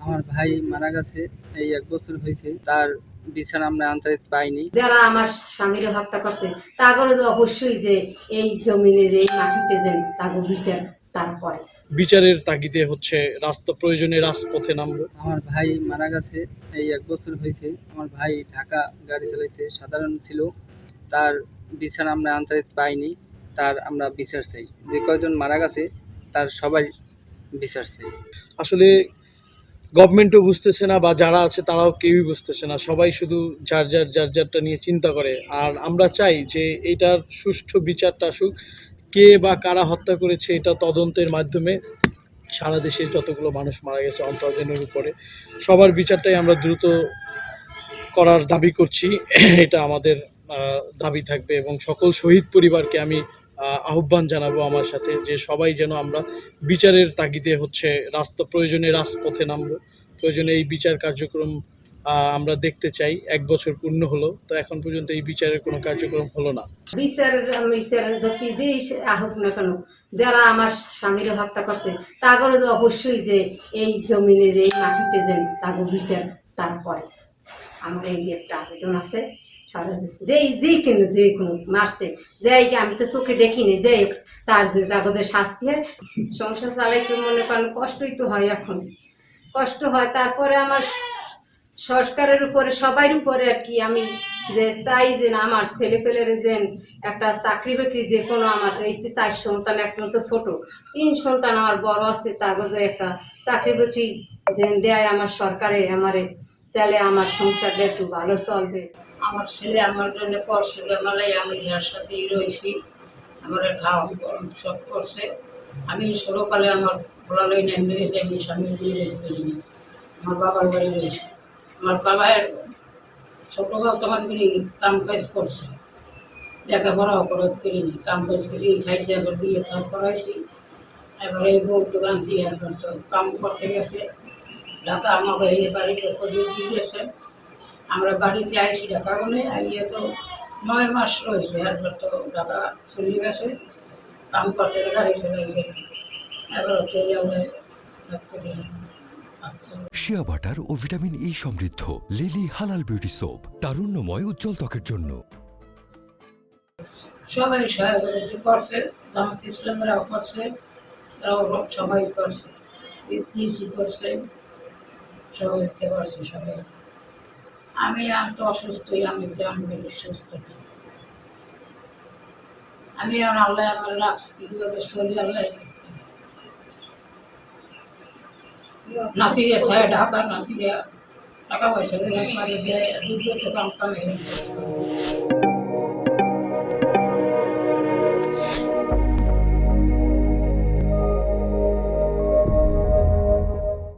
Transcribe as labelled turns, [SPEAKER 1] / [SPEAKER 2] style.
[SPEAKER 1] আমার ভাই মারা গেছে, এই ১ বছর হয়েছে। তার বিচার আমরা আনতে পাইনি।
[SPEAKER 2] যারা আমার স্বামীর হত্যা করছে তাগরে তো অবশ্যই যে এই জমিনে যে এই মাটিতে যে তাগর বিচার তারা করে।
[SPEAKER 3] বিচারের তাগিদে প্রয়োজনে রাজপথে নামবো।
[SPEAKER 1] আমার ভাই মারা গেছে, এই ১ বছর হয়েছে। আমার ভাই ঢাকা গাড়ি চালাইতে সাধারণ ছিল। তার বিচার আমরা আনতে পাইনি। তার আমরা বিচার চাই। যে কয়জন মারা গেছে তার সবাই বিচার চাই।
[SPEAKER 3] আসলে গভর্নমেন্টও বুঝতেছে না, বা যারা আছে তারাও কেউই বুঝতেছে না। সবাই শুধু যারটা নিয়ে চিন্তা করে। আর আমরা চাই যে এটার সুষ্ঠু বিচারটা আসুক। কে বা কারা হত্যা করেছে এটা তদন্তের মাধ্যমে সারা দেশে যতগুলো মানুষ মারা গেছে অন্তর্জনের উপরে, সবার বিচারটাই আমরা দ্রুত করার দাবি করছি। এটা আমাদের দাবি থাকবে, এবং সকল শহীদ পরিবারকে আমি আহ্বান জানাবো আমার সাথে, যে সবাই যেন আমরা বিচারের তাগিদে প্রয়োজনে রাজপথে নামবো। প্রয়োজনে এই বিচার কার্যক্রম আমরা দেখতে চাই। ১ বছর পূর্ণ হলো, তো এখন পর্যন্ত এই বিচারের কোনো কার্যক্রম হলো না।
[SPEAKER 2] বিচারের গতি যেই আহুক না কেন, যারা আমার স্বামীর হত্যা করছে তাগরে তো অবশ্যই যে এই জমিনে যে এই মাটিতে যে তাগর বিচার তারা করে। আমার এই একটা আবেদন আছে যে কোনো মারছে, যে আমি তো চোখে দেখিনি, যে তার যে কাগজের শাস্তি হয়। সংসার চালাইতে মনে করেন কষ্টই তো হয়, এখন কষ্ট হয়। তারপরে আমার সরকারের উপরে সবার উপরে আর কি আমি যে চাই যে না আমার ছেলে পেলের যে একটা চাকরি বাকরি, যে কোনো আমার এই ৪ সন্তান, একজন তো ছোট, ৩ সন্তান আমার বড় আছে, তাগজে একটা চাকরি বাকরি যে দেয় আমার সরকারে, আমারে তাহলে আমার সংসারটা একটু ভালো চলবে।
[SPEAKER 4] আমার ছেলে আমার জন্য করছে, জানালাই আমি যার সাথেই রয়েছি, আমার খাওয়া সব করছে। আমি ছোটকালে আমার বলালই নেই মেরেছে, আমি স্বামী দিয়ে রয়েছি, আমার বাবার বাড়ি রয়েছে। আমার বাবার ছোটকাল তোমার করি কাম কাজ করছে, লেখাপড়াও করিনি, কাম কাজ করি খাইছে, এবার বিয়ে থাক করাইছি। এবার এই বউ তো আনছি, একবার তো কাম করতে গেছে ঢাকা, আমাকে এই বাড়িতে দিয়ে গেছে। আমরা বাড়িতে আইসি ঢাকা গুনে আইয়ে তো ৯ মাস রয়েছে, একবার তো ঢাকা চলে গেছে, কাম করতে গাড়ি চলেছে। এবার হচ্ছে আমরা
[SPEAKER 5] শিয়া বাটার ও ভিটামিন ই সমৃদ্ধ লিলি হালাল বিউটি সোপ, তারুণ্যময় উজ্জ্বল ত্বকের জন্য।
[SPEAKER 4] সবাই সহায়তা করছে, জামাত ইসলামেরাও করছে, তারাও সবাই করছে, ইতিহাসই করছে, সহযোগিতা করছে সবাই। আমি আর তো অসুস্থই, আমি সুস্থ না। আমি আল্লাহ আমার রাখছি, কীভাবে চলি আল্লাহ। নাতিরে থাকে ঢাকা, নাতিরে টাকা পয়সা দিয়ে দেয়, দুধ কাম কামে।